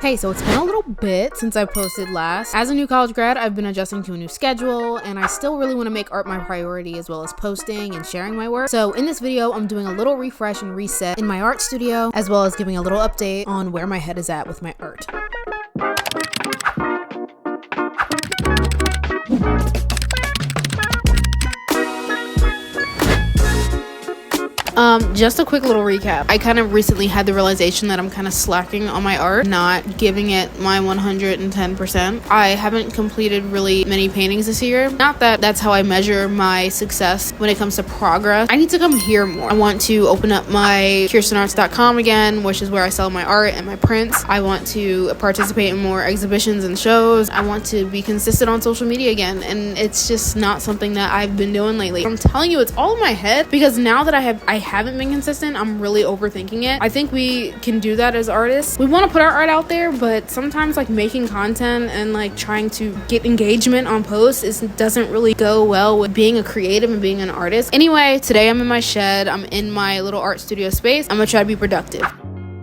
Hey, so it's been a little bit since I posted last. As a new college grad, I've been adjusting to a new schedule, and I still really want to make art my priority as well as posting and sharing my work. So in this video, I'm doing a little refresh and reset in my art studio, as well as giving a little update on where my head is at with my art. Just a quick little recap. I kind of recently had the realization that I'm kind of slacking on my art, not giving it my 110%. I haven't completed really many paintings this year. Not that that's how I measure my success when it comes to progress. I need to come here more. I want to open up my KierstenArts.com again, which is where I sell my art and my prints. I want to participate in more exhibitions and shows. I want to be consistent on social media again, and it's just not something that I've been doing lately. I'm telling you, it's all in my head because now that I haven't been consistent, I'm really overthinking it. I think we can do that as artists. We want to put our art out there, but sometimes like making content and like trying to get engagement on posts doesn't really go well with being a creative and being an artist. Anyway, today I'm in my shed. I'm in my little art studio space. I'm gonna try to be productive.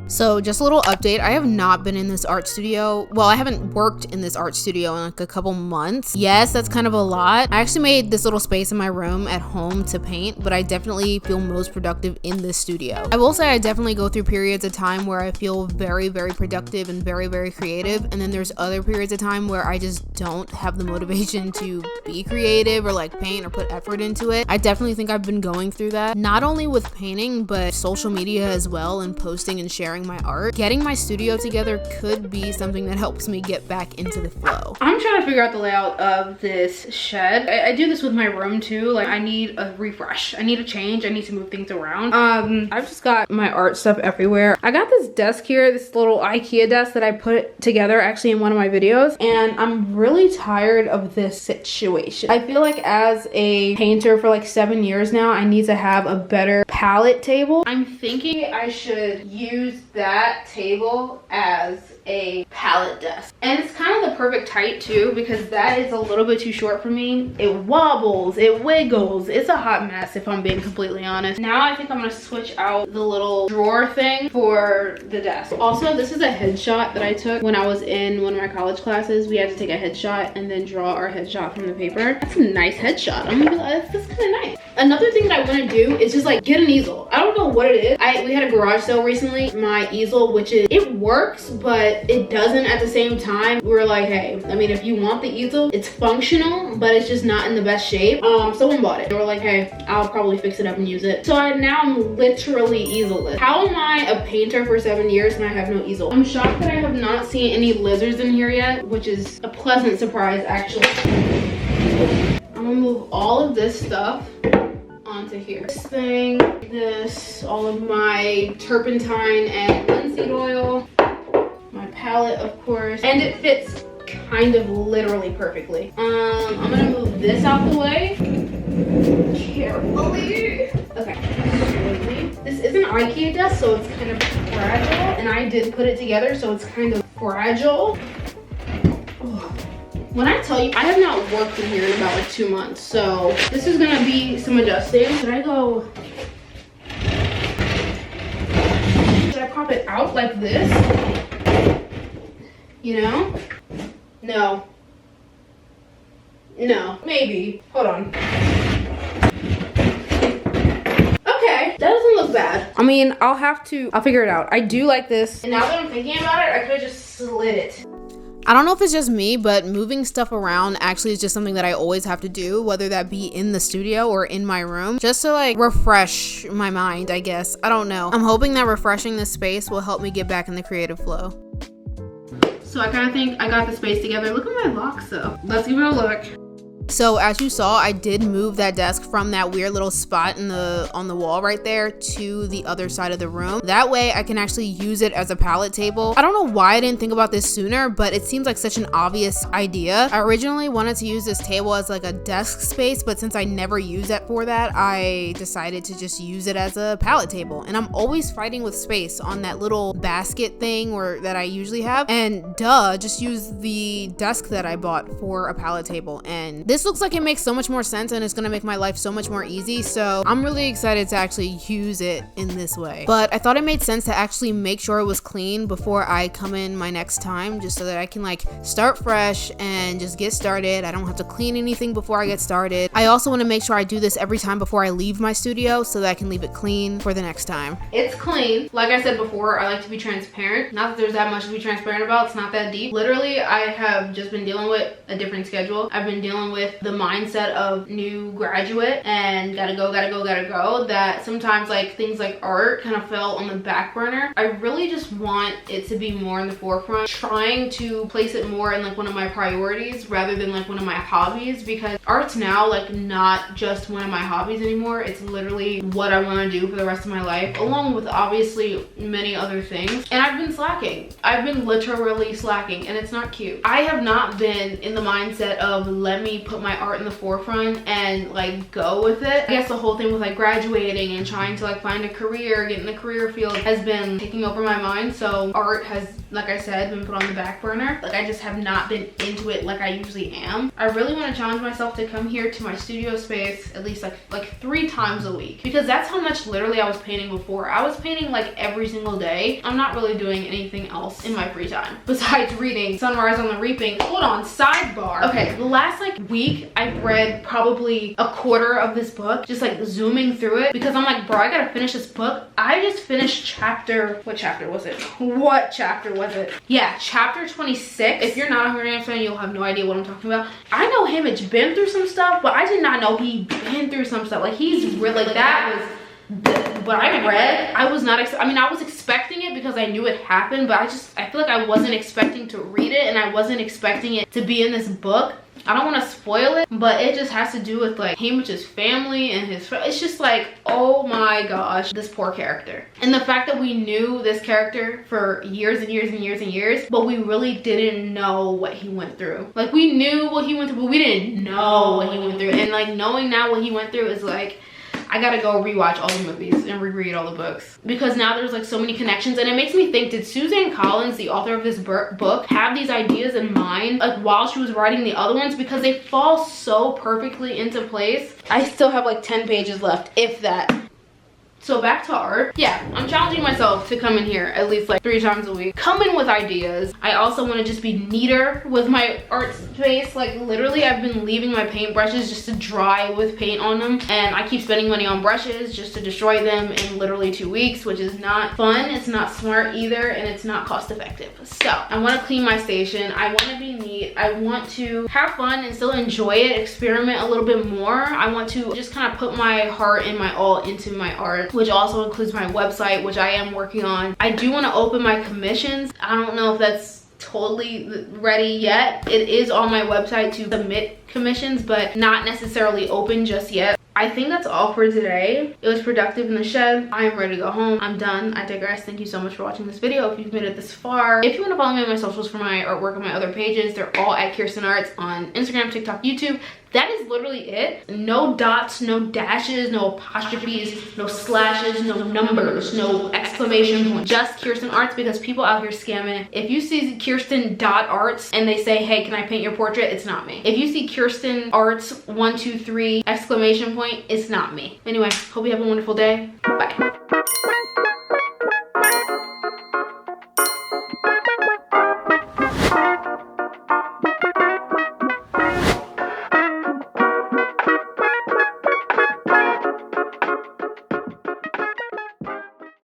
So just a little update, I have not been in this art studio. Well, I haven't worked in this art studio in like a couple months. Yes, that's kind of a lot. I actually made this little space in my room at home to paint, but I definitely feel most productive in this studio. I will say I definitely go through periods of time where I feel very, very productive and very, very creative. And then there's other periods of time where I just don't have the motivation to be creative or like paint or put effort into it. I definitely think I've been going through that, not only with painting, but social media as well, and posting and sharing my art. Getting my studio together could be something that helps me get back into the flow. I'm trying to figure out the layout of this shed. I do this with my room too. Like, I need a refresh. I need a change. I need to move things around. I've just got my art stuff everywhere. I got this desk here, this little IKEA desk that I put together actually in one of my videos, and I'm really tired of this situation. I feel like as a painter for like 7 years now, I need to have a better palette table. I'm thinking I should use that table as a palette desk, and it's kind of the perfect height too, because that is a little bit too short for me. It wobbles, it wiggles, it's a hot mess if I'm being completely honest. Now I think I'm gonna switch out the little drawer thing for the desk. Also, this is a headshot that I took when I was in one of my college classes. We had to take a headshot and then draw our headshot from the paper. That's a nice headshot. I'm gonna be like, that's kind of nice. Another thing that I want to do is just like get an easel. I don't know what it is. We had a garage sale recently. My easel, which is, it works, but it doesn't at the same time. We were like, hey, I mean, if you want the easel, it's functional, but it's just not in the best shape. Someone bought it. They were like, hey, I'll probably fix it up and use it. So now I'm literally easelless. How am I a painter for 7 years and I have no easel? I'm shocked that I have not seen any lizards in here yet, which is a pleasant surprise actually. I'm gonna move all of this stuff onto here. This thing, this, all of my turpentine and linseed oil, my palette of course, and it fits kind of literally perfectly. I'm gonna move this out the way carefully. Okay, this is an IKEA desk, so it's kind of fragile, and I did put it together, so it's kind of fragile. When I tell you, I have not worked in here in about like 2 months, so this is gonna be some adjusting. Should I pop it out like this? You know? No. No, maybe. Hold on. Okay, that doesn't look bad. I mean, I'll figure it out. I do like this. And now that I'm thinking about it, I could have just slid it. I don't know if it's just me, but moving stuff around actually is just something that I always have to do, whether that be in the studio or in my room, just to like refresh my mind, I guess. I don't know. I'm hoping that refreshing this space will help me get back in the creative flow. So I kind of think I got the space together. Look at my locks though. Let's give it a look. So as you saw, I did move that desk from that weird little spot on the wall right there to the other side of the room. That way I can actually use it as a palette table. I don't know why I didn't think about this sooner, but it seems like such an obvious idea. I originally wanted to use this table as like a desk space, but since I never use it for that, I decided to just use it as a palette table. And I'm always fighting with space on that little basket thing that I usually have. And just use the desk that I bought for a palette table. And this this looks like it makes so much more sense and it's gonna make my life so much more easy. So I'm really excited to actually use it in this way. But I thought it made sense to actually make sure it was clean before I come in my next time, just so that I can like start fresh and just get started. I don't have to clean anything before I get started. I also want to make sure I do this every time before I leave my studio so that I can leave it clean for the next time. It's clean. Like I said before, I like to be transparent. Not that there's that much to be transparent about. It's not that deep. Literally, I have just been dealing with a different schedule. I've been dealing with the mindset of new graduate and gotta go, that sometimes like things like art kind of fell on the back burner. I really just want it to be more in the forefront, trying to place it more in like one of my priorities rather than like one of my hobbies, because art's now like not just one of my hobbies anymore. It's literally what I want to do for the rest of my life, along with obviously many other things. And I've been slacking. I've been literally slacking, and it's not cute. I have not been in the mindset of let me put my art in the forefront and like go with it. I guess the whole thing with like graduating and trying to like find a career, get in the career field has been taking over my mind. So art has, like I said, been put on the back burner. Like I just have not been into it like I usually am. I really want to challenge myself to come here to my studio space at least like 3 times a week, because that's how much literally I was painting before. I was painting like every single day. I'm not really doing anything else in my free time besides reading Sunrise on the Reaping. Hold on, sidebar. Okay, the last like week I've read probably a quarter of this book, just like zooming through it, because I'm like, bro, I gotta finish this book. I just finished what chapter was it? What chapter was it? Yeah, chapter 26. If you're not a Hunger Games fan, you'll have no idea what I'm talking about. I know Haymitch been through some stuff, but I did not know he'd been through some stuff. Like he's really, like that was what I read. I was not, I mean, I was expecting it because I knew it happened, but I feel like I wasn't expecting to read it, and I wasn't expecting it to be in this book. I don't want to spoil it, but it just has to do with like Haymitch's family and his it's just like, oh my gosh, this poor character. And the fact that we knew this character for years and years and years and years, but we really didn't know what he went through. Like we knew what he went through, but we didn't know what he went through. And like knowing now what he went through is like, I gotta go rewatch all the movies and reread all the books, because now there's like so many connections. And it makes me think, did Suzanne Collins, the author of this book, have these ideas in mind like while she was writing the other ones? Because they fall so perfectly into place. I still have like 10 pages left, if that. So back to art. Yeah, I'm challenging myself to come in here at least like 3 times a week. Come in with ideas. I also want to just be neater with my art space. Like literally I've been leaving my paint brushes just to dry with paint on them. And I keep spending money on brushes just to destroy them in literally 2 weeks, which is not fun. It's not smart either, and it's not cost effective. So I want to clean my station. I want to be neat. I want to have fun and still enjoy it, experiment a little bit more. I want to just kind of put my heart and my all into my art, which also includes my website, which I am working on. I do want to open my commissions. I don't know if that's totally ready yet. It is on my website to submit commissions, but not necessarily open just yet. I think that's all for today. It was productive in the shed. I am ready to go home. I'm done. I digress. Thank you so much for watching this video. If you've made it this far, if you want to follow me on my socials for my artwork on my other pages, they're all at Kiersten Arts on Instagram, TikTok, YouTube. That is literally it. No dots, no dashes, no apostrophes, no slashes, no numbers, no exclamation point. Just Kiersten Arts, because people out here scamming. If you see Kiersten.arts and they say, hey, can I paint your portrait? It's not me. If you see Kiersten Arts 123 exclamation point, it's not me. Anyway, hope you have a wonderful day. Bye.